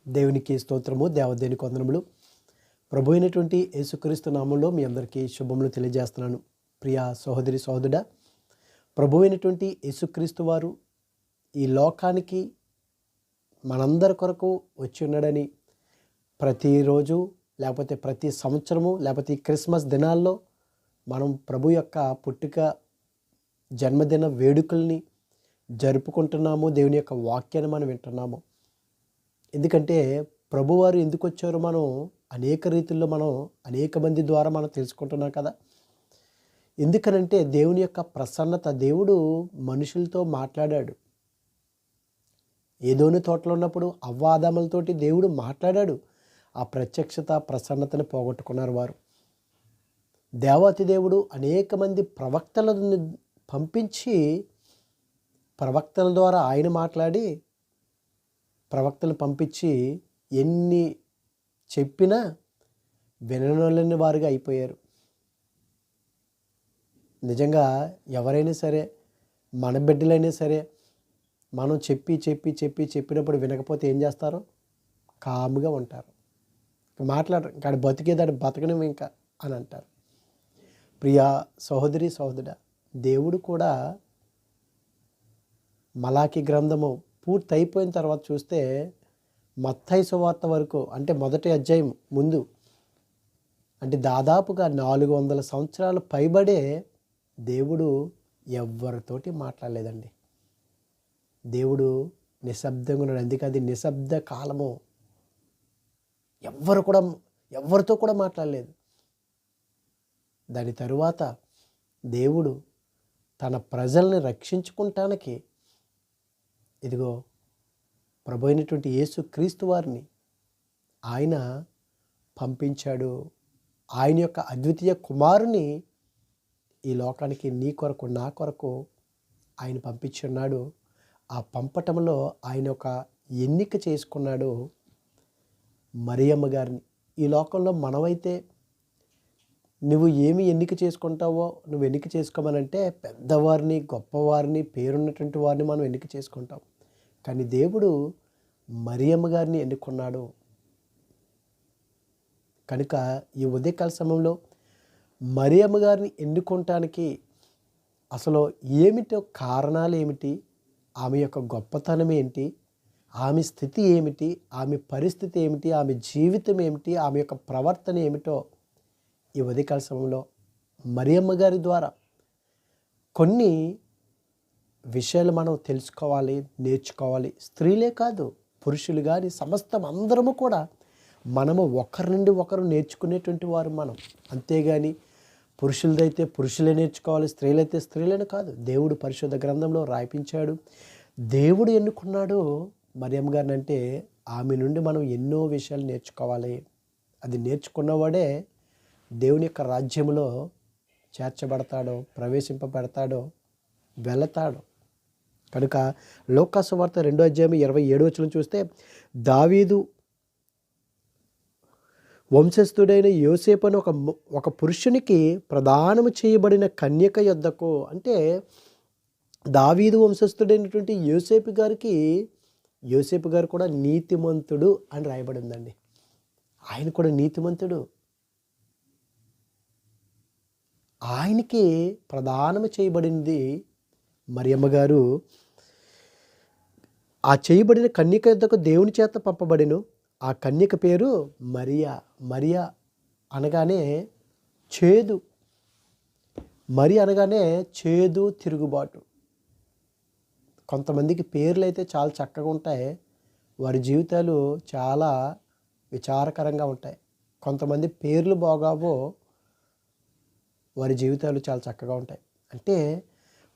దేవునికి స్తోత్రము, దేవదేవునికి వందనములు. ప్రభు అయినటువంటి యేసుక్రీస్తు నామంలో మీ అందరికీ శుభములు తెలియజేస్తున్నాను. ప్రియ సహోదరి సహోదరుడా, ప్రభు అయినటువంటి యేసుక్రీస్తు వారు ఈ లోకానికి మనందరి కొరకు వచ్చి ఉన్నాడని ప్రతిరోజు లేకపోతే ప్రతి సంవత్సరము లేకపోతే ఈ క్రిస్మస్ దినాల్లో మనం ప్రభు యొక్క పుట్టుక జన్మదిన వేడుకల్ని జరుపుకుంటున్నాము. దేవుని యొక్క వాక్యాన్ని మనం వింటున్నాము. ఎందుకంటే ప్రభువారు ఎందుకు వచ్చారో మనం అనేక రీతుల్లో అనేక మంది ద్వారా మనం తెలుసుకుంటున్నాం కదా. ఎందుకనంటే దేవుని యొక్క ప్రసన్నత, దేవుడు మనుషులతో మాట్లాడాడు. ఏదోని తోటలో ఉన్నప్పుడు అవ్వ ఆదాములతోటి దేవుడు మాట్లాడాడు. ఆ ప్రత్యక్షత ప్రసన్నతను పోగొట్టుకున్నారు వారు. దేవాతి దేవుడు అనేక మంది ప్రవక్తలను పంపించి ప్రవక్తల ద్వారా ఆయన మాట్లాడి ప్రవక్తలు పంపించి ఎన్ని చెప్పినా వినలేని వారుగా అయిపోయారు. నిజంగా ఎవరైనా సరే, మన బిడ్డలైనా సరే, మనం చెప్పినప్పుడు వినకపోతే ఏం చేస్తారు? కాముగా ఉంటారు, మాట్లాడరు. ఇంకా బతికేదాడు బతకడం ఇంకా అని అంటారు. ప్రియా సహోదరి సహోదరుడా, దేవుడు కూడా మలాకి గ్రంథము పూర్తి అయిపోయిన తర్వాత చూస్తే మత్తయి సువార్త వరకు, అంటే మొదటి అధ్యాయం ముందు, అంటే దాదాపుగా 400 సంవత్సరాలు పైబడే దేవుడు ఎవరితోటి మాట్లాడలేదండి. దేవుడు నిశ్శబ్దంగా ఉన్నాడు. అందుకే అది నిశ్శబ్ద కాలము. ఎవరితో కూడా మాట్లాడలేదు. దాని తరువాత దేవుడు తన ప్రజల్ని రక్షించుకుంటానికి ఇదిగో ప్రభు అయినటువంటి యేసు క్రీస్తు వారిని ఆయన పంపించాడు. ఆయన యొక్క అద్వితీయ కుమారుని ఈ లోకానికి నీ కొరకు నా కొరకు ఆయన పంపించున్నాడు. ఆ పంపటంలో ఆయన ఒక ఎన్నిక చేసుకున్నాడు, మరియమ్మ గారిని. ఈ లోకంలో మనమైతే నువ్వు ఏమి ఎన్నిక చేసుకుంటావో నువ్వు ఎన్నిక చేసుకోమనంటే పెద్దవారిని, గొప్పవారిని, పేరున్నటువంటి వారిని మనం ఎన్నిక చేసుకుంటాం. కానీ దేవుడు మరియమ్మ గారిని ఎన్నుకున్నాడు. కనుక ఈ ఉదయకాల సమయంలో మరియమ్మ గారిని ఎన్నుకోవటానికి అసలు ఏమిటో కారణాలు ఏమిటి, ఆమె యొక్క గొప్పతనం ఏంటి, ఆమె స్థితి ఏమిటి, ఆమె పరిస్థితి ఏమిటి, ఆమె జీవితం ఏమిటి, ఆమె యొక్క ప్రవర్తన ఏమిటో ఈ ఉదయకాల సమయంలో మరియమ్మ గారి ద్వారా కొన్ని విషయాలు మనం తెలుసుకోవాలి, నేర్చుకోవాలి. స్త్రీలే కాదు, పురుషులు కానీ సమస్తం అందరము కూడా మనము ఒకరి నుండి ఒకరు నేర్చుకునేటువంటి వారు మనం. అంతేగాని పురుషులదైతే పురుషులే నేర్చుకోవాలి, స్త్రీలైతే స్త్రీలని కాదు. దేవుడు పరిశుద్ధ గ్రంథంలో రాయించాడు. దేవుడు ఎన్నుకున్నాడు మరియమ్మ గారిని. అంటే ఆమె నుండి మనం ఎన్నో విషయాలు నేర్చుకోవాలి. అది నేర్చుకున్నవాడే దేవుని యొక్క రాజ్యంలో చేర్చబడతాడో, ప్రవేశింపబడతాడో, వెళతాడు. కనుక లూకా సువార్త 2వ అధ్యాయం 27వ వచనం చూస్తే, దావీదు వంశస్థుడైన యోసేపు అని ఒక పురుషునికి ప్రదానము చేయబడిన కన్యక యొద్దకు, అంటే దావీదు వంశస్థుడైనటువంటి యోసేపు గారు కూడా నీతిమంతుడు అని రాయబడిందండి. ఆయన కూడా నీతిమంతుడు. ఆయనకి ప్రదానము చేయబడింది మరియమ్మ గారు. ఆ చేయబడిన కన్యక యొద్దకు దేవుని చేత పంపబడిను. ఆ కన్యక పేరు మరియా. మరియా అనగానే చేదు. మరి అనగానే చేదు, తిరుగుబాటు. కొంతమందికి పేర్లు అయితే చాలా చక్కగా ఉంటాయి, వారి జీవితాలు చాలా విచారకరంగా ఉంటాయి. కొంతమంది పేర్లు బాగావో, వారి జీవితాలు చాలా చక్కగా ఉంటాయి. అంటే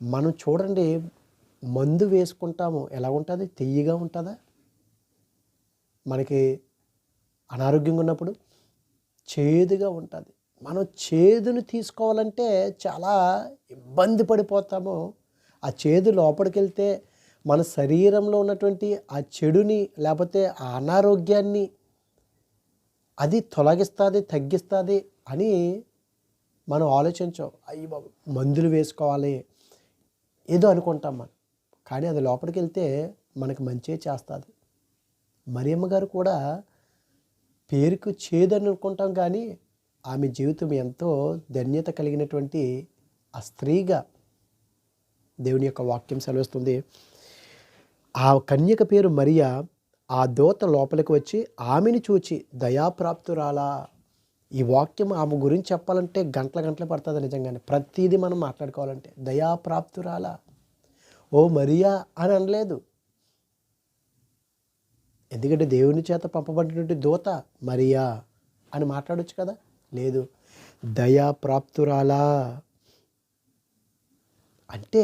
మనం చూడండి, మందు వేసుకుంటాము, ఎలా ఉంటుంది? తియ్యగా ఉంటుందా? మనకి అనారోగ్యంగా ఉన్నప్పుడు చేదుగా ఉంటుంది. మనం చేదును తీసుకోవాలంటే చాలా ఇబ్బంది పడిపోతాము. ఆ చేదు లోపలికి వెళ్తే మన శరీరంలో ఉన్నటువంటి ఆ చెడుని లేకపోతే ఆ అనారోగ్యాన్ని అది తొలగిస్తుంది, తగ్గిస్తుంది అని మనం ఆలోచించాం. అయ్యి బాబు మందులు వేసుకోవాలి ఏదో అనుకుంటాం మనం. కానీ అది లోపలికి వెళ్తే మనకు మంచి చేస్తుంది. మరియమ్మ గారు కూడా పేరుకు చేదని అనుకుంటాం, కానీ ఆమె జీవితం ఎంతో ధన్యత కలిగినటువంటి ఆ స్త్రీగా దేవుని యొక్క వాక్యం సెలవిస్తుంది. ఆ కన్యక పేరు మరియా. ఆ దూత లోపలికి వచ్చి ఆమెను చూచి దయాప్రాప్తురాలా. ఈ వాక్యం ఆమె గురించి చెప్పాలంటే గంటల గంటలు పడుతుంది నిజంగానే. ప్రతిదీ మనం మాట్లాడుకోవాలంటే దయాప్రాప్తురాలా, ఓ మరియా అని అనలేదు. ఎందుకంటే దేవుని చేత పంపబడినటువంటి దూత మరియా అని మాట్లాడొచ్చు కదా. లేదు, దయాప్రాప్తురాలా అంటే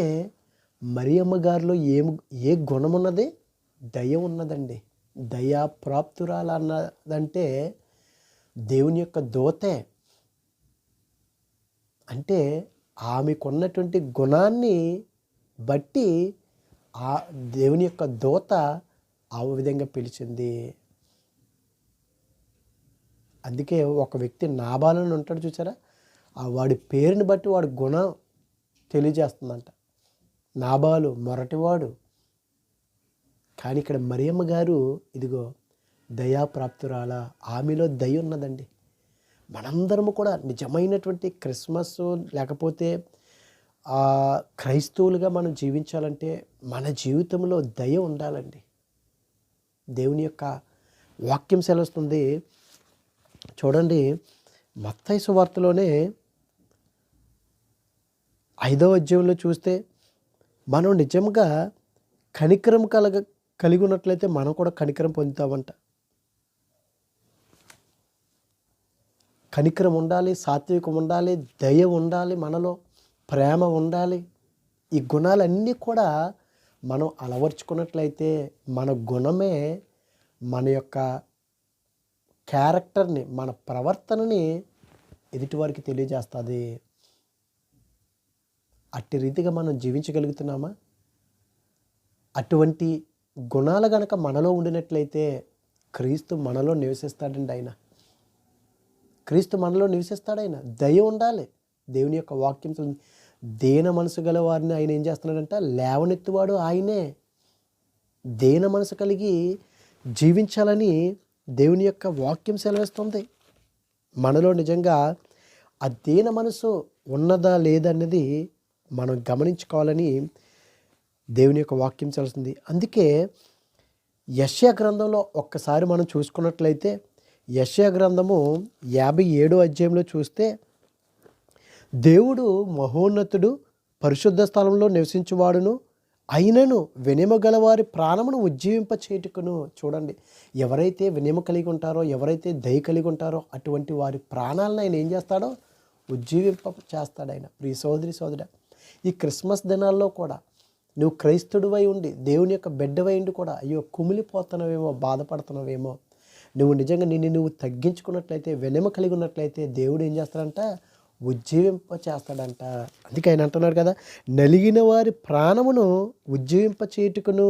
మరియమ్మ గారిలో ఏ గుణం ఉన్నది? దయ ఉన్నదండి. దయాప్రాప్తురాలు అన్నదంటే దేవుని యొక్క దూతే. అంటే ఆమెకున్నటువంటి గుణాన్ని బట్టి ఆ దేవుని యొక్క దూత ఆ విధంగా పిలిచింది. అందుకే ఒక వ్యక్తి నాబాలని ఉంటాడు చూసారా, ఆ వాడి పేరుని బట్టి వాడి గుణం తెలియజేస్తుందంట. నాబాలు మొరటివాడు, కానీ ఇక్కడ మరియమ్మ గారు ఇదిగో దయాప్రాప్తురాల. ఆమెలో దయ ఉన్నదండి. మనందరము కూడా నిజమైనటువంటి క్రిస్మస్ లేకపోతే క్రైస్తవులుగా మనం జీవించాలంటే మన జీవితంలో దయ ఉండాలండి. దేవుని యొక్క వాక్యం సెలవుస్తుంది. చూడండి, మత్తయి సువార్తలోనే 5వ అధ్యాయంలో చూస్తే మనం నిజంగా కనికరం కలిగి ఉన్నట్లయితే మనం కూడా కనికరం పొందుతామంట. కనికరం ఉండాలి, సాత్వికం ఉండాలి, దయ ఉండాలి, మనలో ప్రేమ ఉండాలి. ఈ గుణాలన్నీ కూడా మనం అలవర్చుకున్నట్లయితే మన గుణమే మన యొక్క క్యారెక్టర్ని, మన ప్రవర్తనని ఎదుటివారికి తెలియజేస్తుంది. అట్టి రీతిగా మనం జీవించగలుగుతున్నామా? అటువంటి గుణాలు గనక మనలో ఉండినట్లయితే క్రీస్తు మనలో నివసిస్తాడండి. ఆయన క్రీస్తు మనలో నివసిస్తాడు. ఆయన దయ ఉండాలి. దేవుని యొక్క వాక్యం దీన మనసు గల వారిని ఆయన ఏం చేస్తున్నాడంట? లేవనెత్తువాడు ఆయనే. దీన మనసు కలిగి జీవించాలని దేవుని యొక్క వాక్యం సెలవిస్తుంది. మనలో నిజంగా ఆ దీన మనసు ఉన్నదా లేదన్నది మనం గమనించుకోవాలని దేవుని యొక్క వాక్యం సెలవుస్తుంది. అందుకే యెషయా గ్రంథంలో ఒక్కసారి మనం చూసుకున్నట్లయితే యెషయా గ్రంథము 57వ అధ్యాయంలో చూస్తే దేవుడు మహోన్నతుడు, పరిశుద్ధ స్థలంలో నివసించువాడును, అయినను వినయము గలవారి ప్రాణమును ఉజ్జీవింప చేటుకును. చూడండి, ఎవరైతే వినయము కలిగి ఉంటారో, ఎవరైతే దయ కలిగి ఉంటారో అటువంటి వారి ప్రాణాలను ఆయన ఏం చేస్తాడో ఉజ్జీవింప చేస్తాడు ఆయన. ప్రియ సోదరి సోదరుడా, ఈ క్రిస్మస్ దినాల్లో కూడా నువ్వు క్రైస్తుడివై ఉండి దేవుని యొక్క బిడ్డవై ఉండి కూడా అయ్యో కుమిలిపోతున్నావేమో, బాధపడుతున్నావేమో, నువ్వు నిజంగా నువ్వు తగ్గించుకున్నట్లయితే, వినయము కలిగి ఉన్నట్లయితే దేవుడు ఏం చేస్తాడంట? ఉజ్జీవింప చేస్తాడంట. అందుకే ఆయన అంటున్నాడు కదా, నలిగిన వారి ప్రాణమును ఉజ్జీవింప చేటుకును.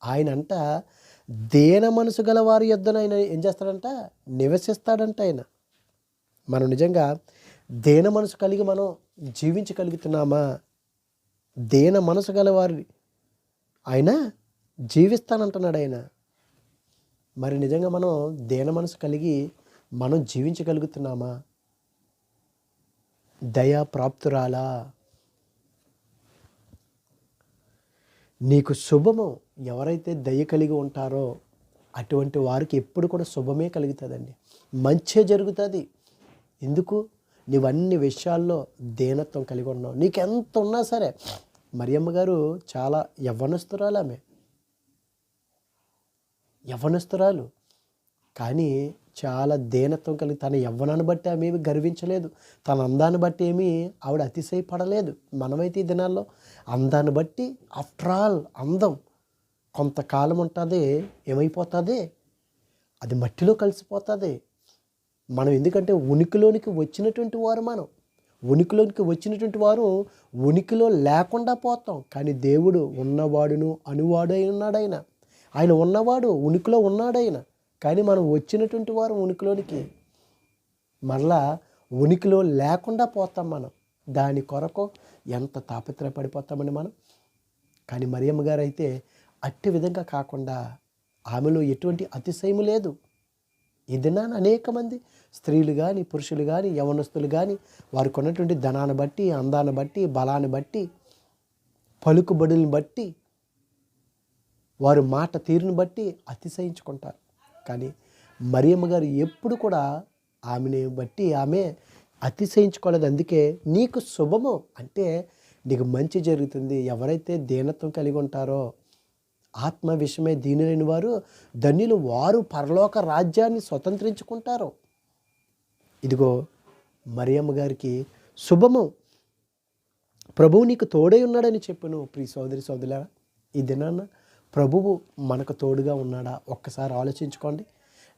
ఆయన అంట దేన మనసు గల వారి యొద్దన ఆయన ఏం చేస్తాడంట? నివసిస్తాడంట. ఆయన మనం నిజంగా దేన మనసు కలిగి మనం జీవించగలుగుతున్నామా? దేన మనసు గల వారి ఆయన జీవిస్తానంటున్నాడు ఆయన. మరి నిజంగా మనం దేన మనసు కలిగి మనం జీవించగలుగుతున్నామా? దయా ప్రాప్తురాలా, నీకు శుభము. ఎవరైతే దయ కలిగి ఉంటారో అటువంటి వారికి ఎప్పుడు కూడా శుభమే కలుగుతుందండి, మంచే జరుగుతుంది. ఎందుకు? నీవన్ని విషయాల్లో దీనత్వం కలిగి ఉన్నావు. నీకెంత ఉన్నా సరే, మరియమ్మ గారు చాలా యవ్వనస్తురాలు, ఆమె యవ్వనస్తురాలు, కానీ చాలా దీనత్వం కలిగి తన యవ్వనాన్ని బట్టి ఆమె ఏమి గర్వించలేదు, తన అందాన్ని బట్టి ఏమీ ఆవిడ అతిశయపడలేదు. మనమైతే ఈ దినాల్లో అందాన్ని బట్టి, ఆఫ్టర్ ఆల్ అందం కొంతకాలం ఉంటుంది, ఏమైపోతుంది? అది మట్టిలో కలిసిపోతుంది. మనం ఎందుకంటే ఉనికిలోనికి వచ్చినటువంటి వారు, మనం ఉనికిలోనికి వచ్చినటువంటి వారు ఉనికిలో లేకుండా పోతాం. కానీ దేవుడు ఉన్నవాడును అనువాడు అయి ఉన్నాడు. ఆయన ఉన్నవాడు, ఉనికిలో ఉన్నాడు ఆయన. కానీ మనం వచ్చినటువంటి వారు ఉనికిలోనికి మరలా ఉనికిలో లేకుండా పోతాం మనం. దాని కొరకు ఎంత తాపత్రయపడిపోతామండి మనం. కానీ మరియమ్మ గారు అయితే అట్టి విధంగా కాకుండా ఆమెలో ఎటువంటి అతిశయము లేదు. ఈ దినాన అనేక మంది స్త్రీలు కానీ, పురుషులు కానీ, యవనస్తులు కానీ వారికి ఉన్నటువంటి ధనాన్ని బట్టి, అందాన్ని బట్టి, బలాన్ని బట్టి, పలుకుబడులను బట్టి, వారు మాట తీరుని బట్టి అతిశయించుకుంటారు. కానీ మరియమ్మ గారు ఎప్పుడు కూడా ఆమెని బట్టి ఆమె అతిశయించుకోలేదు. అందుకే నీకు శుభము అంటే నీకు మంచి జరుగుతుంది. ఎవరైతే దీనత్వం కలిగి ఉంటారో, ఆత్మ విషయమై దీనులైన వారు ధన్యులు, వారు పరలోక రాజ్యాన్ని స్వతంత్రించుకుంటారు. ఇదిగో మరియమ్మ గారికి శుభము, ప్రభువు నీకు తోడై ఉన్నాడని చెప్పును. ప్రియ సోదరి సోదరులారా, ఈ దినాన్న ప్రభువు మనకు తోడుగా ఉన్నాడా? ఒక్కసారి ఆలోచించుకోండి.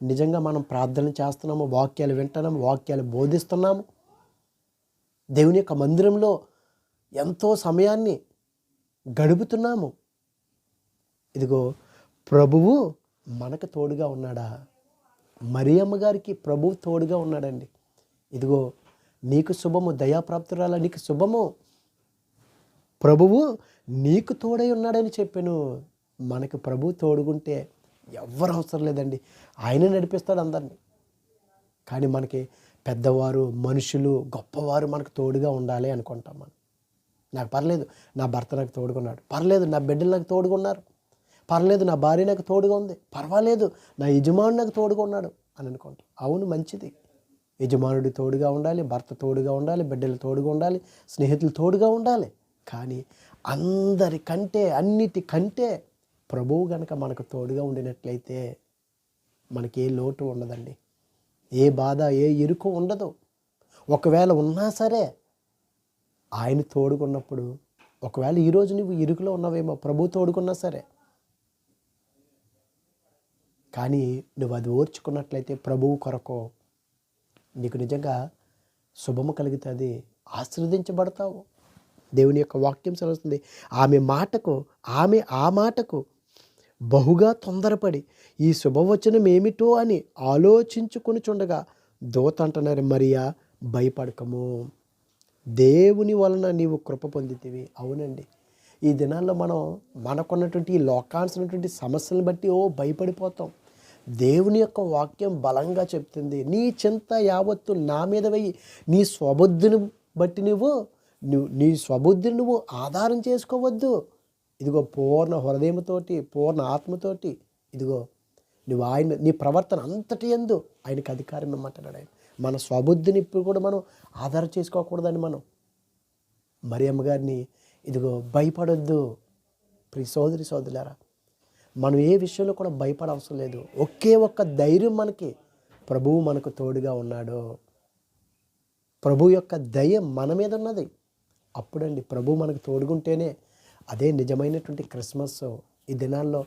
నిజంగా మనం ప్రార్థన చేస్తున్నాము, వాక్యాలు వింటున్నాము, వాక్యాలు బోధిస్తున్నాము, దేవుని యొక్క మందిరంలో ఎంతో సమయాన్ని గడుపుతున్నాము. ఇదిగో ప్రభువు మనకు తోడుగా ఉన్నాడా? మరియమ్మ గారికి ప్రభువు తోడుగా ఉన్నాడండి. ఇదిగో నీకు శుభము, దయాప్రాప్తురాల నీకు శుభము, ప్రభువు నీకు తోడై ఉన్నాడని చెప్పాను. మనకు ప్రభువు తోడుగుంటే ఎవ్వరు అవసరం లేదండి, ఆయన నడిపిస్తాడు అందరినీ. కానీ మనకి పెద్దవారు, మనుషులు, గొప్పవారు మనకు తోడుగా ఉండాలి అనుకుంటాం. మనం నాకు పర్లేదు, నా భర్త నాకు తోడుకున్నాడు, పర్లేదు నా బిడ్డలు నాకు తోడుకున్నారు, పర్లేదు నా భార్య నాకు తోడుగా ఉంది, పర్వాలేదు నా యజమానుడు నాకు తోడుగా ఉన్నాడు అని అనుకుంటాం. అవును, మంచిది. యజమానుడు తోడుగా ఉండాలి, భర్త తోడుగా ఉండాలి, బిడ్డలు తోడుగా ఉండాలి, స్నేహితులు తోడుగా ఉండాలి. కానీ అందరికంటే, అన్నిటికంటే ప్రభువు గనక మనకు తోడుగా ఉండినట్లయితే మనకి ఏ లోటు ఉండదండి, ఏ బాధ, ఏ ఇరుకు ఉండదు. ఒకవేళ ఉన్నా సరే ఆయన తోడుకున్నప్పుడు, ఒకవేళ ఈరోజు నువ్వు ఇరుకులో ఉన్నావేమో, ప్రభు తోడుకున్నా సరే, కానీ నువ్వు అది ఓర్చుకున్నట్లయితే ప్రభువు కొరకు నీకు నిజంగా శుభము కలుగుతుంది, ఆశీర్వదించబడతావు. దేవుని యొక్క వాక్యం సెలవుస్తుంది, ఆమె ఆ మాటకు బహుగా తొందరపడి ఈ శుభవచనం ఏమిటో అని ఆలోచించుకొనుచుండగా దూత అంటున్నారు, మరియా భయపడకము, దేవుని వలన నీవు కృప పొందితివి. అవునండి, ఈ దినాల్లో మనకున్నటువంటి ఈ లోకాల్సినటువంటి సమస్యలను బట్టి భయపడిపోతాం. దేవుని యొక్క వాక్యం బలంగా చెప్తుంది, నీ చింత యావత్తు నా మీద వెయ్యి, నీ స్వబుద్ధిని బట్టి నీ స్వబుద్ధిని నువ్వు ఆధారం చేసుకోవద్దు. ఇదిగో పూర్ణ హృదయంతోటి, పూర్ణ ఆత్మతోటి, ఇదిగో నువ్వు నీ ప్రవర్తన అంతటి యందు ఆయనకు అధికారం ఇమ్మంటున్నాడు. ఆయన మన స్వబుద్ధిని ఇప్పుడు కూడా మనం ఆధారం చేసుకోకూడదని మరియమ్మ గారిని ఇదిగో భయపడొద్దు. ప్రియ సోదరి సోదరులారా, మనం ఏ విషయంలో కూడా భయపడవసరం లేదు. ఒకే ఒక్క ధైర్యం మనకి, ప్రభువు మనకు తోడుగా ఉన్నాడు. ప్రభు యొక్క దయ మన మీద ఉన్నది. అప్పుడండి ప్రభు మనకు తోడుగుంటేనే అదే నిజమైనటువంటి క్రిస్మస్. ఈ దినాల్లో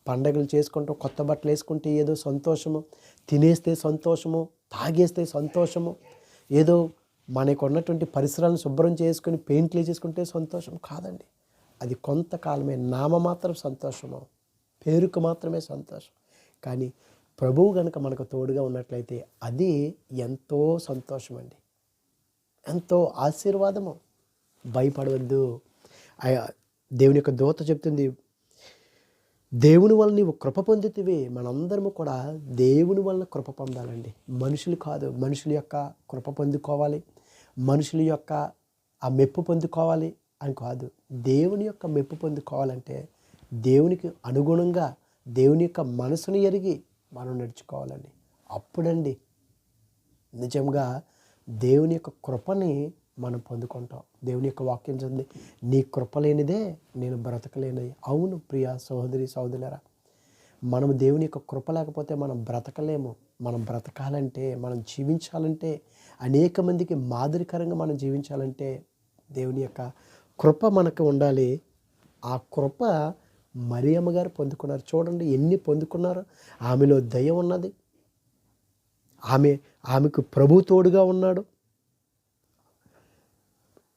పండగలు చేసుకుంటాం, కొత్త బట్టలు వేసుకుంటే ఏదో సంతోషము, తినేస్తే సంతోషము, తాగేస్తే సంతోషము, ఏదో మనకు ఉన్నటువంటి పరిసరాలను శుభ్రం చేసుకుని పెయింట్లు చేసుకుంటే సంతోషం కాదండి. అది కొంతకాలమే, నామమాత్రం సంతోషము, పేరుకు మాత్రమే సంతోషం. కానీ ప్రభువు కనుక మనకు తోడుగా ఉన్నట్లయితే అది ఎంతో సంతోషం అండి, ఎంతో ఆశీర్వాదము. భయపడవద్దు. దేవుని యొక్క దూత చెప్తుంది, దేవుని వల్ల నీవు కృప పొందితివి. మనందరము కూడా దేవుని వలన కృప పొందాలండి, మనుషులు కాదు. మనుషుల యొక్క కృప పొందుకోవాలి, మనుషుల యొక్క ఆ మెప్పు పొందుకోవాలి అని కాదు. దేవుని యొక్క మెప్పు పొందుకోవాలంటే దేవునికి అనుగుణంగా, దేవుని యొక్క మనసును ఎరిగి మనం నడుచుకోవాలండి. అప్పుడండి నిజంగా దేవుని యొక్క కృపని మనం పొందుకుంటాం. దేవుని యొక్క వాక్యం చదివి, నీ కృప లేనిదే నేను బ్రతకలేనిది. అవును ప్రియ సహోదరి సహోదరులారా, మనం దేవుని యొక్క కృప లేకపోతే మనం బ్రతకలేము. మనం బ్రతకాలంటే, మనం జీవించాలంటే, అనేక మందికి మాదిరికరంగా మనం జీవించాలంటే దేవుని యొక్క కృప మనకు ఉండాలి. ఆ కృప మరియమ్మ గారు పొందుకున్నారు. చూడండి ఎన్ని పొందుకున్నారో. ఆమెలో దయ ఉన్నది, ఆమెకు ప్రభు తోడుగా ఉన్నాడు.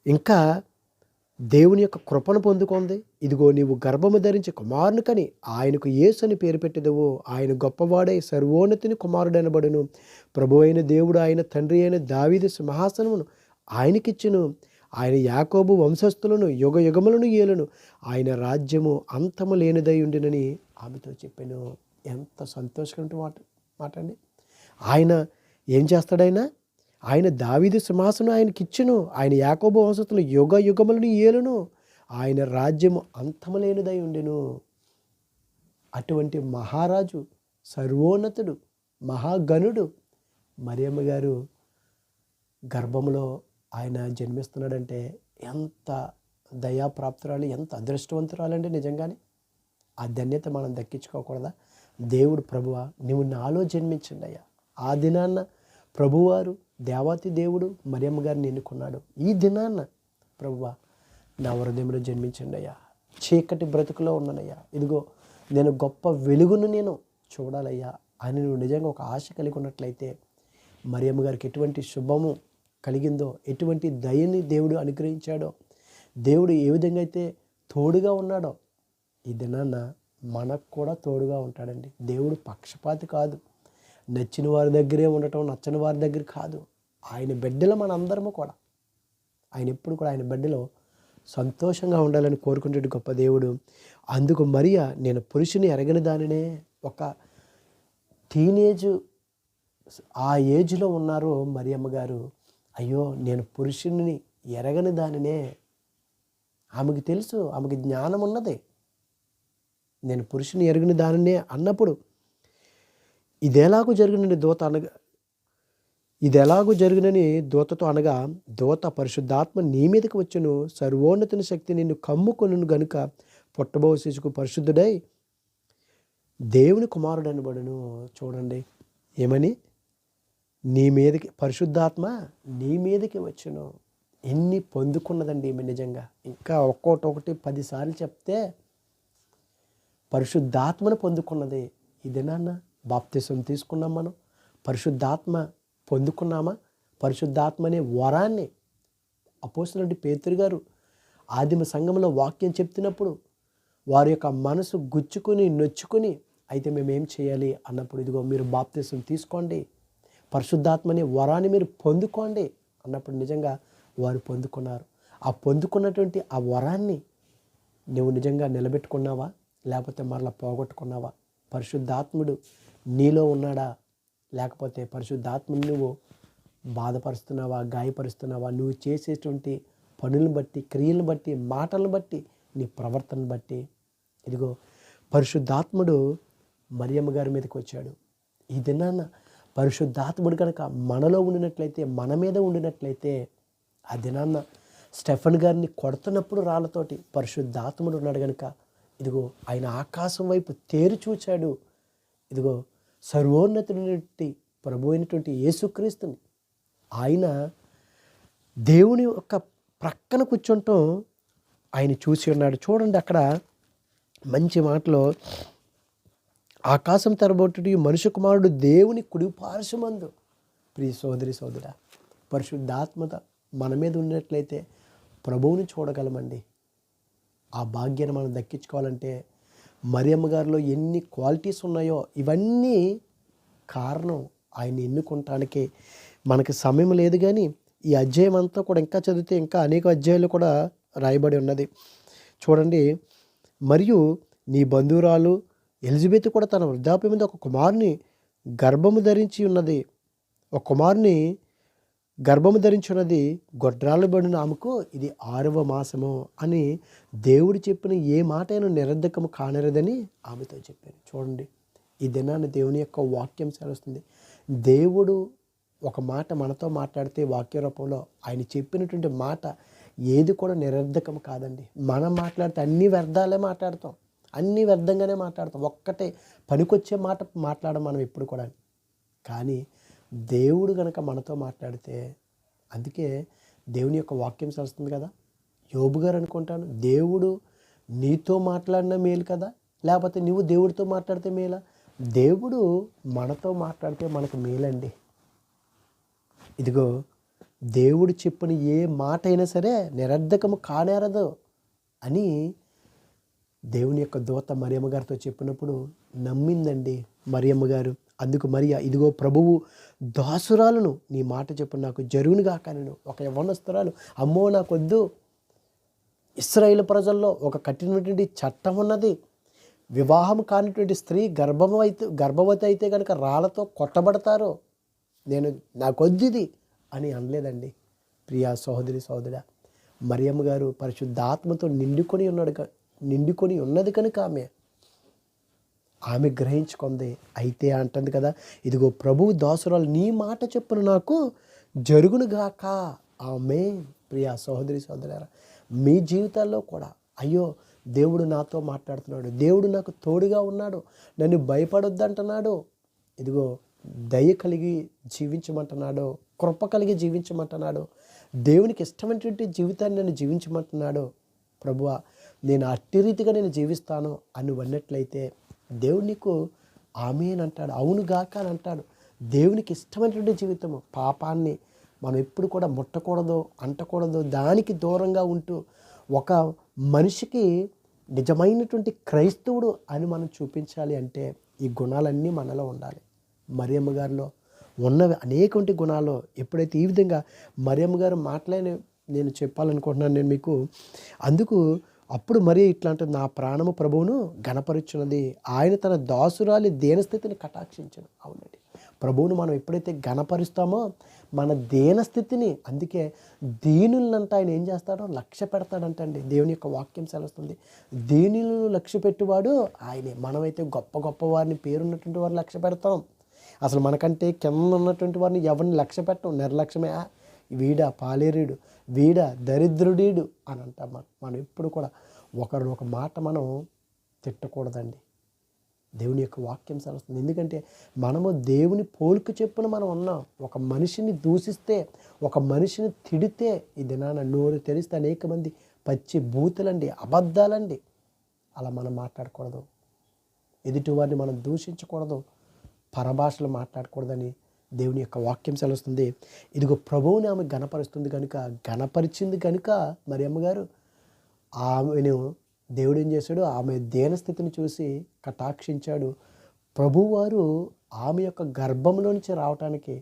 ఇంకా దేవుని యొక్క కృపను పొందుకుంది. ఇదిగో నీవు గర్భము ధరించి కుమారుని కని ఆయనకు యేసు అని పేరు పెట్టెదవు. ఆయన గొప్పవాడై సర్వోన్నతిని కుమారుడనబడును. ప్రభు అయిన దేవుడు ఆయన తండ్రి అయిన దావీదు సింహాసనమును ఆయనకిచ్చును. ఆయన యాకోబు వంశస్థులను యుగ యుగములను ఏలును. ఆయన రాజ్యము అంతము లేనిదై ఉండినని ఆమెతో చెప్పాను. ఎంత సంతోషకరమైన మాట అండి. ఆయన ఏం చేస్తాడైనా, ఆయన దావీదు సింహాసనం ఆయనకిచ్చును, ఆయన యాకోబు వంశస్థులు యుగ యుగములను ఏలును, ఆయన రాజ్యము అంతము లేనిదై ఉండెను. అటువంటి మహారాజు, సర్వోన్నతుడు, మహాగణుడు మరియమ్మ గారు గర్భంలో ఆయన జన్మిస్తున్నాడంటే ఎంత దయాప్రాప్తురాలు, ఎంత అదృష్టవంతురాలండి నిజంగానే. ఆ ధన్యత మనం దక్కించుకోకూడదా? దేవుడు, ప్రభువా నువ్వు నాలో జన్మించండి అయ్యా. ఆ దినాన్న ప్రభువారు, దేవాతి దేవుడు మరియమ్మ గారిని ఎన్నుకున్నాడు. ఈ దినాన్న ప్రభువా నా హృదయంలో జన్మించండి అయ్యా. చీకటి బ్రతుకులో ఉన్నానయ్యా, ఇదిగో నేను గొప్ప వెలుగును నేను చూడాలయ్యా అని నువ్వు నిజంగా ఒక ఆశ కలిగి ఉన్నట్లయితే, మరియమ్మ గారికి ఎటువంటి శుభము కలిగిందో, ఎటువంటి దయని దేవుడు అనుగ్రహించాడో, దేవుడు ఏ విధంగా అయితే తోడుగా ఉన్నాడో, ఈ దినాన్న మనకు కూడా తోడుగా ఉంటాడండి. దేవుడు పక్షపాతి కాదు. నచ్చిన వారి దగ్గరే ఉండటం, నచ్చని వారి దగ్గర కాదు. ఆయన బిడ్డలు మన అందరము కూడా, ఆయన ఎప్పుడు కూడా ఆయన బిడ్డలో సంతోషంగా ఉండాలని కోరుకునే గొప్ప దేవుడు. అందుకు మరియా, నేను పురుషుని ఎరగని దానినే, ఒక టీనేజ్ ఆ ఏజ్లో ఉన్నారు మరియమ్మ గారు. అయ్యో నేను పురుషుని ఎరగని దానినే, ఆమెకు తెలుసు, ఆమెకు జ్ఞానం ఉన్నది. నేను పురుషుని ఎరగని దానినే అన్నప్పుడు ఇదెలాగూ జరిగినని దూతతో అనగా, దూత పరిశుద్ధాత్మ నీ మీదకి వచ్చును, సర్వోన్నతుని శక్తి నిన్ను కమ్ముకొనును గనుక పుట్టబో శిశుకు పరిశుద్ధుడై దేవుని కుమారుడు అనబడును. చూడండి ఏమని, నీ మీదకి పరిశుద్ధాత్మ నీ మీదకి వచ్చును. ఎన్ని పొందుకున్నదండి ఈమె నిజంగా. ఇంకా ఒక్కొక్కటి 10 సార్లు చెప్తే పరిశుద్ధాత్మను పొందుకున్నది. ఈ దినాన్న బాప్తిసం తీసుకున్నాం, మనం పరిశుద్ధాత్మ పొందుకున్నామా? పరిశుద్ధాత్మ అనే వరాన్ని అపోస్తలుడు పేతురు గారు ఆదిమ సంఘంలో వాక్యం చెప్తున్నప్పుడు వారి యొక్క మనసు గుచ్చుకొని నొచ్చుకొని, అయితే మేమేం చేయాలి అన్నప్పుడు, ఇదిగో మీరు బాప్తిసం తీసుకోండి, పరిశుద్ధాత్మ అనే వరాన్ని మీరు పొందుకోండి అన్నప్పుడు నిజంగా వారు పొందుకున్నారు. ఆ పొందుకున్నటువంటి ఆ వరాన్ని నువ్వు నిజంగా నిలబెట్టుకున్నావా, లేకపోతే మరలా పోగొట్టుకున్నావా? పరిశుద్ధాత్ముడు నీలో ఉన్నాడా, లేకపోతే పరిశుద్ధాత్మని నువ్వు బాధపరుస్తున్నావా, గాయపరుస్తున్నావా? నువ్వు చేసేటువంటి పనులను బట్టి, క్రియలను బట్టి, మాటలను బట్టి, నీ ప్రవర్తనను బట్టి. ఇదిగో పరిశుద్ధాత్ముడు మరియమ్మ గారి మీదకి వచ్చాడు. ఈ దినాన్న పరిశుద్ధాత్ముడు కనుక మనలో ఉండినట్లయితే, మన మీద ఉండినట్లయితే, ఆ దినాన్న స్టెఫన్ గారిని కొడుతున్నప్పుడు రాళ్ళతోటి పరిశుద్ధాత్ముడు ఉన్నాడు కనుక, ఇదిగో ఆయన ఆకాశం వైపు తేరి చూచాడు. ఇదిగో సర్వోన్నతుడి ప్రభు అయినటువంటి యేసుక్రీస్తుని ఆయన దేవుని యొక్క ప్రక్కన కూర్చుంటాం ఆయన చూసి ఉన్నాడు. చూడండి అక్కడ మంచి మాటలో, ఆకాశం తెరబొట్టుటి మనుష్య కుమారుడు దేవుని కుడి పార్శ్వమందు. ప్రియ సోదరి సోదరా, పరిశుద్ధాత్మత మన మీద ఉన్నట్లయితే ప్రభువుని చూడగలమండి. ఆ భాగ్యాన్ని మనం దక్కించుకోవాలంటే మరియమ్మ గారిలో ఎన్ని క్వాలిటీస్ ఉన్నాయో ఇవన్నీ కారణం ఆయన ఎన్నుకుంటానికి. మనకి సమయం లేదు, కానీ ఈ అధ్యాయం అంతా కూడా ఇంకా చదివితే ఇంకా అనేక అధ్యాయాలు కూడా రాయబడి ఉన్నది. చూడండి, మరియు నీ బంధువురాలు ఎలిజబెత్ కూడా తన వృద్ధాప్యం మీద ఒక కుమారుని గర్భము ధరించి ఉన్నది, గొడ్రాలబడిన ఆమెకు ఇది 6వ మాసము అని దేవుడు చెప్పిన ఏ మాట అయినా నిరర్ధకము కానరదని ఆమెతో చెప్పాను. చూడండి, ఈ దినాన్ని దేవుని యొక్క వాక్యం సెలవుస్తుంది. దేవుడు ఒక మాట మనతో మాట్లాడితే వాక్య రూపంలో ఆయన చెప్పినటువంటి మాట ఏది కూడా నిరర్ధకం కాదండి. మనం మాట్లాడితే అన్ని వ్యర్థాలే మాట్లాడతాం, అన్నీ వ్యర్థంగానే మాట్లాడతాం. ఒక్కటే పనికొచ్చే మాట మాట్లాడడం మనం ఎప్పుడు కూడా. కానీ దేవుడు కనుక మనతో మాట్లాడితే, అందుకే దేవుని యొక్క వాక్యం తెలుస్తుంది కదా. యోబు గారు అనుకుంటాను, దేవుడు నీతో మాట్లాడిన మేలు కదా, లేకపోతే నువ్వు దేవుడితో మాట్లాడితే మేలా? దేవుడు మనతో మాట్లాడితే మనకు మేలండి. ఇదిగో దేవుడు చెప్పిన ఏ మాట అయినా సరే నిరర్ధకము కానేరదు అని దేవుని యొక్క దూత మరియమ్మ గారితో చెప్పినప్పుడు నమ్మిందండి మరియమ్మ గారు. అందుకు మరియా, ఇదిగో ప్రభువు దాసురాలను, నీ మాట చెప్పు నాకు జరుగునుగా. కానీ ఒక యవ్వనస్తురాలు, అమ్మో నాకొద్దు, ఇశ్రాయేలు ప్రజల్లో ఒక కఠినటువంటి చట్టం ఉన్నది, వివాహం కానిటువంటి స్త్రీ గర్భవతి అయితే కనుక రాళ్ళతో కొట్టబడతారో నాకొద్దిది అని అనలేదండి. ప్రియా సహోదరి సహోదరా, మరియమ్మ గారు పరిశుద్ధాత్మతో నిండుకొని ఉన్నది కనుక ఆమె గ్రహించుకుంది. అయితే అంటుంది కదా, ఇదిగో ప్రభువు దాసురాలు నీ మాట చెప్పున నాకు జరుగునుగాక. ఆమేన్. ప్రియా సహోదరి సహోదరారా, మీ జీవితాల్లో కూడా అయ్యో దేవుడు నాతో మాట్లాడుతున్నాడు, దేవుడు నాకు తోడుగా ఉన్నాడు, నన్ను భయపడొద్దంటున్నాడు, ఇదిగో దయ కలిగి జీవించమంటున్నాడు, కృప కలిగి జీవించమంటున్నాడు, దేవునికి ఇష్టమైనటువంటి జీవితాన్ని నన్ను జీవించమంటున్నాడు. ప్రభువా, నేను అట్టి రీతిగా నేను జీవిస్తాను అని అన్నట్లయితే దేవుడు నీకు ఆమేన్ అంటాడు, అవునుగాక అని అంటాడు. దేవునికి ఇష్టమైనటువంటి జీవితము, పాపాన్ని మనం ఎప్పుడు కూడా ముట్టకూడదు, అంటకూడదు, దానికి దూరంగా ఉంటూ ఒక మనిషికి నిజమైనటువంటి క్రైస్తవుడు అని మనం చూపించాలి అంటే ఈ గుణాలన్నీ మనలో ఉండాలి. మరియమ్మ గారిలో ఉన్నవి అనేకటి గుణాలు ఎప్పుడైతే ఈ విధంగా మరియమ్మ గారు మాటలే నేను చెప్పాలనుకుంటున్నాను నేను మీకు. అందుకు అప్పుడు మరి ఇట్లా అంటే, నా ప్రాణము ప్రభువును ఘనపరుచున్నది, ఆయన తన దాసురాలి దేనస్థితిని కటాక్షించను. అవునండి, ప్రభువును మనం ఎప్పుడైతే ఘనపరుస్తామో మన దేనస్థితిని, అందుకే దీనులనంట ఆయన ఏం చేస్తాడో లక్ష్య పెడతాడంటండి. దేవుని యొక్క వాక్యం సెలవుస్తుంది, దీనులను లక్ష్య పెట్టువాడు ఆయనే. మనమైతే గొప్ప గొప్ప వారిని, పేరున్నటువంటి వారిని లక్ష్య పెడతాం. అసలు మనకంటే కింద ఉన్నటువంటి వారిని ఎవరిని లక్ష్య పెట్టం, నిర్లక్ష్యమే. వీడా పాలేరుడు, వీడా దరిద్రుడీడు అని అంటాం. మనం ఎప్పుడు కూడా ఒకరిని ఒక మాట మనం తిట్టకూడదండి. దేవుని యొక్క వాక్యం సెలవుస్తుంది. ఎందుకంటే మనము దేవుని పోలిక చెప్పున మనం ఉన్నాం. ఒక మనిషిని దూషిస్తే, ఒక మనిషిని తిడితే, ఈ దినాన నోరు తెరిస్తే అనేక మంది పచ్చి బూతులండి, అబద్ధాలండి. అలా మనం మాట్లాడకూడదు, ఎదుటివారిని మనం దూషించకూడదు, పరభాషలు మాట్లాడకూడదని దేవుని యొక్క వాక్యం సెలవుస్తుంది. ఇదిగో ప్రభువుని ఆమె ఘనపరుస్తుంది కనుక, ఘనపరిచింది కనుక మరి అమ్మగారు ఆమెను దేవుడు ఏం చేశాడు, ఆమె దేనస్థితిని చూసి కటాక్షించాడు. ప్రభువారు ఆమె యొక్క గర్భంలో నుంచి రావటానికి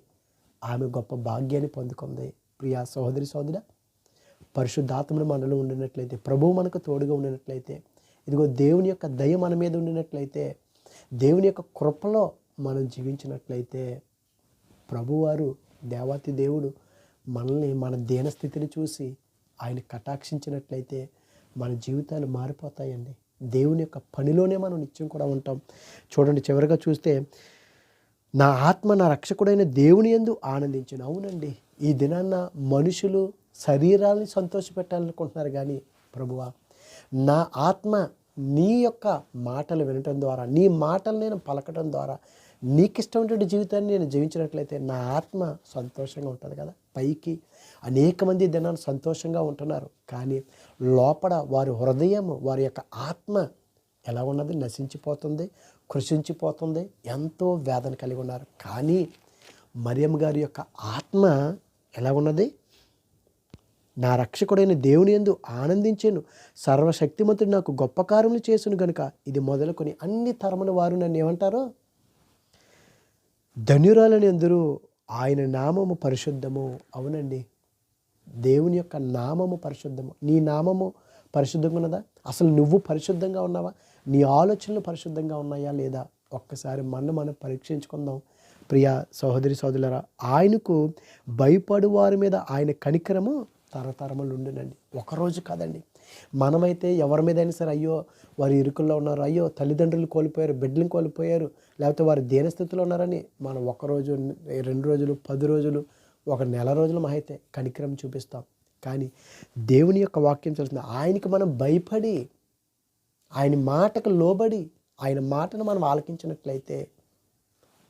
ఆమె గొప్ప భాగ్యాన్ని పొందుకుంది. ప్రియా సహోదరి సహోదరా, పరిశుద్ధాత్మను మనలో ఉండినట్లయితే, ప్రభువు మనకు తోడుగా ఉండినట్లయితే, ఇదిగో దేవుని యొక్క దయ మన మీద ఉండినట్లయితే, దేవుని యొక్క కృపలో మనం జీవించినట్లయితే, ప్రభువారు దేవాతి దేవుడు మనల్ని మన దీనస్థితిని చూసి ఆయన కటాక్షించినట్లయితే మన జీవితాలు మారిపోతాయండి. దేవుని యొక్క పనిలోనే మనం నిత్యం కూడా ఉంటాం. చూడండి, చివరిగా చూస్తే, నా ఆత్మ నా రక్షకుడైన దేవుని యందు ఆనందించను. అవునండి, ఈ దినాన్న మనుషులు శరీరాన్ని సంతోషపెట్టాలనుకుంటున్నారు, కానీ ప్రభువా, నా ఆత్మ నీ యొక్క మాటలు వినటం ద్వారా, నీ మాటలు నేను పలకటం ద్వారా, నీకు ఇష్టమైనటువంటి జీవితాన్ని నేను జీవించినట్లయితే నా ఆత్మ సంతోషంగా ఉంటుంది కదా. పైకి అనేక మంది దినాన్ని సంతోషంగా ఉంటున్నారు, కానీ లోపల వారి హృదయం, వారి యొక్క ఆత్మ ఎలా ఉన్నది, నశించిపోతుంది, కృషించిపోతుంది, ఎంతో వేదన కలిగి ఉన్నారు. కానీ మరియమ్మ గారి యొక్క ఆత్మ ఎలా ఉన్నది, నా రక్షకుడైన దేవుని యందు ఆనందించాను, సర్వశక్తిమంతుడు నాకు గొప్ప కార్యములు చేసును గనుక ఇది మొదలుకొని అన్ని తరముల వారు నన్ను ఏమంటారో ధన్యురాలని అందరూ, ఆయన నామము పరిశుద్ధము. అవునండి, దేవుని యొక్క నామము పరిశుద్ధము. నీ నామము పరిశుద్ధంగా ఉన్నదా? అసలు నువ్వు పరిశుద్ధంగా ఉన్నావా? నీ ఆలోచనలు పరిశుద్ధంగా ఉన్నాయా లేదా? ఒక్కసారి మనం పరీక్షించుకుందాం. ప్రియా సహోదరి సహోదరులారా, ఆయనకు భయపడు వారి మీద ఆయన కనికరము తరతరములు ఉండునండి. ఒకరోజు కాదండి. మనమైతే ఎవరి మీద అయినా సరే, అయ్యో వారు ఇరుకుల్లో ఉన్నారు, అయ్యో తల్లిదండ్రులు కోల్పోయారు, బిడ్డలను కోల్పోయారు, లేకపోతే వారు దీనస్థితిలో ఉన్నారని మనం ఒకరోజు, 2 రోజులు, 10 రోజులు, 1 నెల రోజులు అయితే కనికరం చూపిస్తాం. కానీ దేవుని యొక్క వాక్యం తెలుస్తుంది, ఆయనకి మనం భయపడి, ఆయన మాటకు లోబడి, ఆయన మాటను మనం ఆలకించినట్లయితే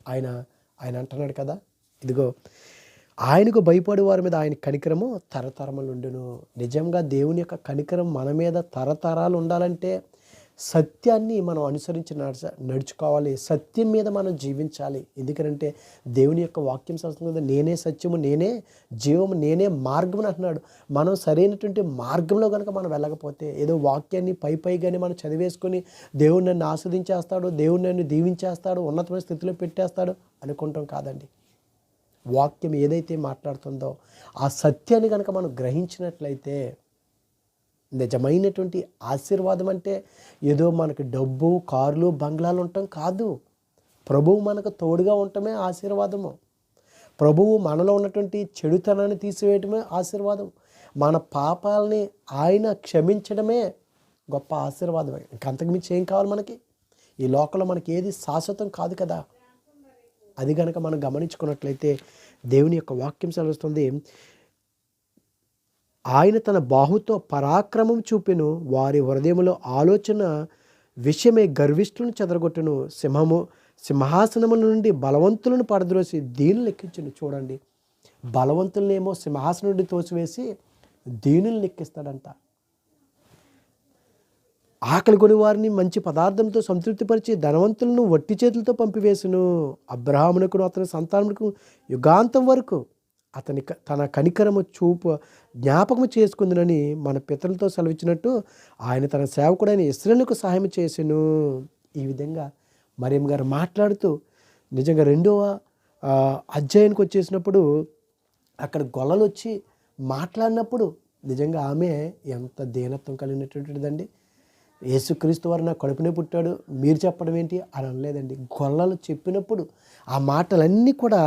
ఆయన అంటున్నాడు కదా, ఇదిగో ఆయనకు భయపడే వారి మీద ఆయన కనికరము తరతరములు ఉండును. నిజంగా దేవుని యొక్క కనికరం మన మీద తరతరాలు ఉండాలంటే సత్యాన్ని మనం అనుసరించి నడుచుకోవాలి, సత్యం మీద మనం జీవించాలి. ఎందుకంటే దేవుని యొక్క వాక్యం సంస్కృతి, నేనే సత్యము, నేనే జీవము, నేనే మార్గము అంటున్నాడు. మనం సరైనటువంటి మార్గంలో కనుక మనం వెళ్ళకపోతే, ఏదో వాక్యాన్ని పైగానే మనం చదివేసుకొని దేవుడు నన్ను ఆస్వాదించేస్తాడు, దేవుడు నన్ను దీవించేస్తాడు, ఉన్నతమైన స్థితిలో పెట్టేస్తాడు అనుకుంటాం. కాదండి, వాక్యం ఏదైతే మాట్లాడుతుందో ఆ సత్యాన్ని కనుక మనం గ్రహించినట్లయితే నిజమైనటువంటి ఆశీర్వాదం అంటే ఏదో మనకి డబ్బు, కార్లు, బంగ్లాలు ఉండటం కాదు. ప్రభువు మనకు తోడుగా ఉండటమే ఆశీర్వాదము. ప్రభువు మనలో ఉన్నటువంటి చెడుతనాన్ని తీసివేయటమే ఆశీర్వాదం. మన పాపాలని ఆయన క్షమించడమే గొప్ప ఆశీర్వాదమే. ఇంకంతకు మించి ఏం కావాలి మనకి? ఈ లోకంలో మనకి ఏది శాశ్వతం కాదు కదా. అది కనుక మనం గమనించుకున్నట్లయితే దేవుని యొక్క వాక్యం సెలవుస్తుంది, ఆయన తన బాహుతో పరాక్రమం చూపెను, వారి హృదయములో ఆలోచన విషయమే గర్విష్ఠులను చెదరగొట్టును, సింహాసనముల నుండి బలవంతులను పడద్రోసి దీనులు ఎక్కించును. చూడండి, బలవంతులనేమో సింహాసనం నుండి తోసివేసి దీనులను ఎక్కిస్తాడంట. ఆకలి కొని వారిని మంచి పదార్థంతో సంతృప్తిపరిచి ధనవంతులను వట్టి చేతులతో పంపివేసును. అబ్రహామునకును అతని సంతానమునకు యుగాంతం వరకు తన కనికరము చూపు జ్ఞాపకము చేసుకుందునని మన పితరులతో సెలవిచ్చినట్టు ఆయన తన సేవకుడైన ఇశ్రాయేలుకు సహాయం చేసెను. ఈ విధంగా మరియమ్మ గారు మాట్లాడుతూ నిజంగా 2వ అధ్యాయానికి వచ్చేసినప్పుడు అక్కడ గొల్లలు వచ్చి మాట్లాడినప్పుడు నిజంగా ఆమె ఎంత దీనత్వం కలిగినటువంటిదండి. యేసుక్రీస్తు వారు నా కడుపునే పుట్టాడు, మీరు చెప్పడం ఏంటి అని అనలేదండి. గొల్లలు చెప్పినప్పుడు ఆ మాటలన్నీ కూడా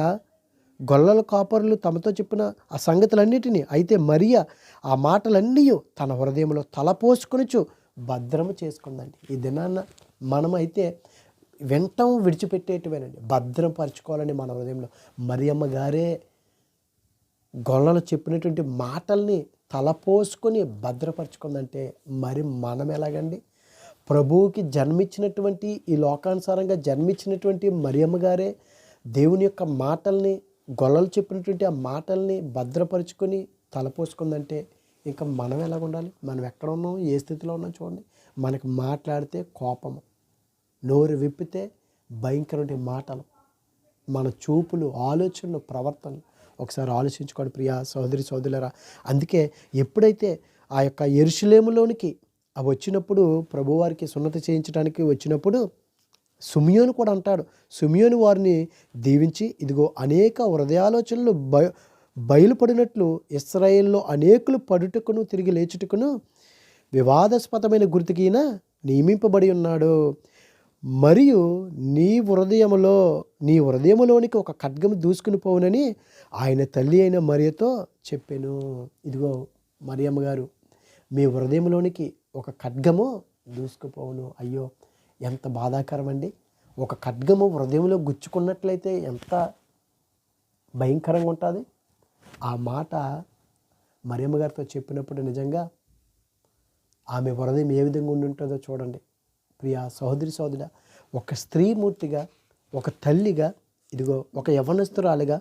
గొల్లల కాపరులు తమతో చెప్పిన ఆ సంగతులన్నిటినీ అయితే మరియ ఆ మాటలన్నీ తన హృదయంలో తలపోసుకొనుచు భద్రము చేసుకుందండి. ఈ దినాన్న మనమైతే వెంటనే విడిచిపెట్టేటివేనండి, భద్రపరచుకోవాలని మన హృదయంలో. మరియమ్మ గారే గొల్లలు చెప్పినటువంటి మాటల్ని తలపోసుకొని భద్రపరచుకుందంటే మరి మనం ఎలాగండి? ప్రభువుకి జన్మించినటువంటి, ఈ లోకానుసారంగా జన్మించినటువంటి మరియమ్మ గారే దేవుని యొక్క మాటల్ని, గొల్లలు చెప్పినటువంటి ఆ మాటల్ని భద్రపరుచుకొని తలపోసుకుందంటే ఇంకా మనం ఎలాగ ఉండాలి? మనం ఎక్కడ ఉన్నాం, ఏ స్థితిలో ఉన్నాం చూడండి. మనకు మాట్లాడితే కోపము, నోరు విప్పితే భయంకరమైన మాటలు, మన చూపులు, ఆలోచనలు, ప్రవర్తనలు ఒకసారి ఆలోచించుకోండి ప్రియా సోదరి సోదరులారా. అందుకే ఎప్పుడైతే ఆ యొక్క యెరూషలేములోనికి అవి వచ్చినప్పుడు, ప్రభువారికి సున్నతి చేయించడానికి వచ్చినప్పుడు సిమియోను కూడా అంటాడు, సిమియోను వారిని దీవించి ఇదిగో అనేక హృదయాలోచనలు బయలుపడినట్లు ఇశ్రాయేలులో అనేకులు పడుటకును తిరిగి లేచుటకును వివాదాస్పదమైన గుర్తుకి ఈయన నియమింపబడి ఉన్నాడు. మరియు నీ హృదయములోనికి ఒక ఖడ్గము దూసుకుని పోవునని ఆయన తల్లి అయిన మరియతో చెప్పాను. ఇదిగో మరియమ్మ గారు, మీ హృదయంలోనికి ఒక ఖడ్గము దూసుకుపోవును. అయ్యో ఎంత బాధాకరం అండి. ఒక ఖడ్గము హృదయంలో గుచ్చుకున్నట్లయితే ఎంత భయంకరంగా ఉంటుంది. ఆ మాట మరియమ్మ గారితో చెప్పినప్పుడు నిజంగా ఆమె హృదయం ఏ విధంగా ఉండి ఉంటుందో చూడండి. ప్రియా సహోదరి సోదరుడా, ఒక స్త్రీమూర్తిగా, ఒక తల్లిగా, ఇదిగో ఒక యవ్వనస్తురాలిగా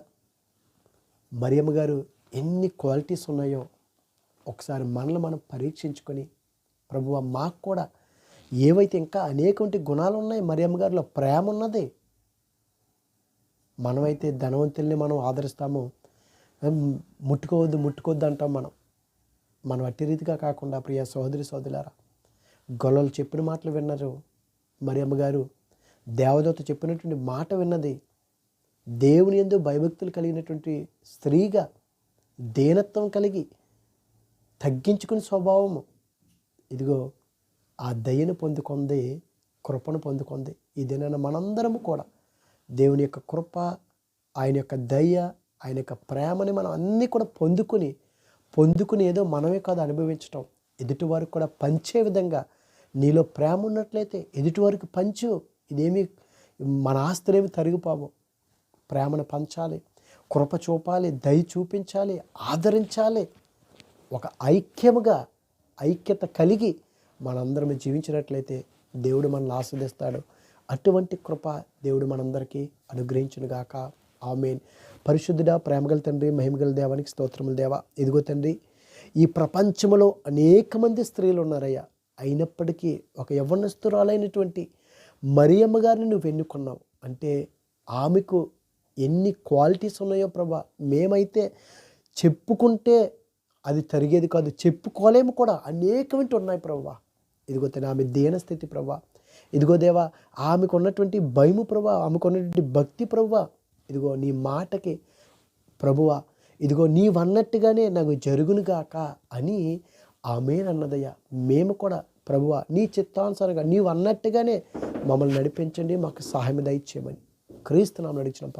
మరియమ్మ గారు ఎన్ని క్వాలిటీస్ ఉన్నాయో ఒకసారి మనల్ని మనం పరీక్షించుకొని, ప్రభువా మాకు కూడా ఏవైతే ఇంకా అనేకమంటి గుణాలు ఉన్నాయి మరియమ్మ గారిలో, ప్రేమ ఉన్నది. మనమైతే ధనవంతుల్ని మనం ఆదరిస్తాము, ముట్టుకోవద్దు అంటాం. మనం అట్టి రీతిగా కాకుండా ప్రియ సహోదరి సోదరులారా, గొల్లలు చెప్పిన మాటలు విన్నారు మరియమ్మ గారు, దేవదూత చెప్పినటువంటి మాట విన్నది. దేవుని యందు భయభక్తులు కలిగినటువంటి స్త్రీగా, దీనత్వం కలిగి తగ్గించుకునే స్వభావము, ఇదిగో ఆ దయను పొందుకుంది, కృపను పొందుకుంది. ఈ దినాన మనందరము కూడా దేవుని యొక్క కృప, ఆయన యొక్క దయ, ఆయన యొక్క ప్రేమని మనం అన్నీ కూడా పొందుకుని ఏదో మనమే కాదు అనుభవించటం, ఎదుటివారికి కూడా పంచే విధంగా నీలో ప్రేమ ఉన్నట్లయితే ఎదుటివారికి పంచు. ఇదేమి మన ఆస్తులేమి తరిగిపోవు. ప్రేమను పంచాలి, కృప చూపాలి, దయ చూపించాలి, ఆదరించాలి. ఒక ఐక్యత కలిగి మనందరం జీవించినట్లయితే దేవుడు మనల్ని ఆస్వాదిస్తాడు. అటువంటి కృప దేవుడు మనందరికీ అనుగ్రహించునుగాక. ఆమేన్. పరిశుద్ధుడా, ప్రేమగల తండ్రి, మహిమగల దేవానికి స్తోత్రములు దేవా. ఇదిగో తండ్రి, ఈ ప్రపంచంలో అనేక మంది స్త్రీలు ఉన్నారయ్యా. అయినప్పటికీ ఒక యవ్వనస్తురాలైనటువంటి మరియమ్మ గారిని నువ్వు ఎన్నుకున్నావు అంటే ఆమెకు ఎన్ని క్వాలిటీస్ ఉన్నాయో ప్రభా. మేమైతే చెప్పుకుంటే అది తరిగేది కాదు, చెప్పుకోలేము కూడా. అనేకమంటి ఉన్నాయి ప్రభా. ఇదిగో తన ఆమె దీనస్థితి ప్రభా. ఇదిగో దేవా, ఆమెకు ఉన్నటువంటి భయము ప్రభా, ఆమెకు ఉన్నటువంటి భక్తి ప్రభా. ఇదిగో నీ మాటకి ప్రభువా, ఇదిగో నీవన్నట్టుగానే నాకు జరుగునుగాక అని ఆమేనన్నదయ్యా. మేము కూడా ప్రభువా నీ చిత్తానుసారంగా నీవు అన్నట్టుగానే మమ్మల్ని నడిపించండి, మాకు సహాయం దయచేయమని క్రీస్తు నామములో అడుగుచున్నాం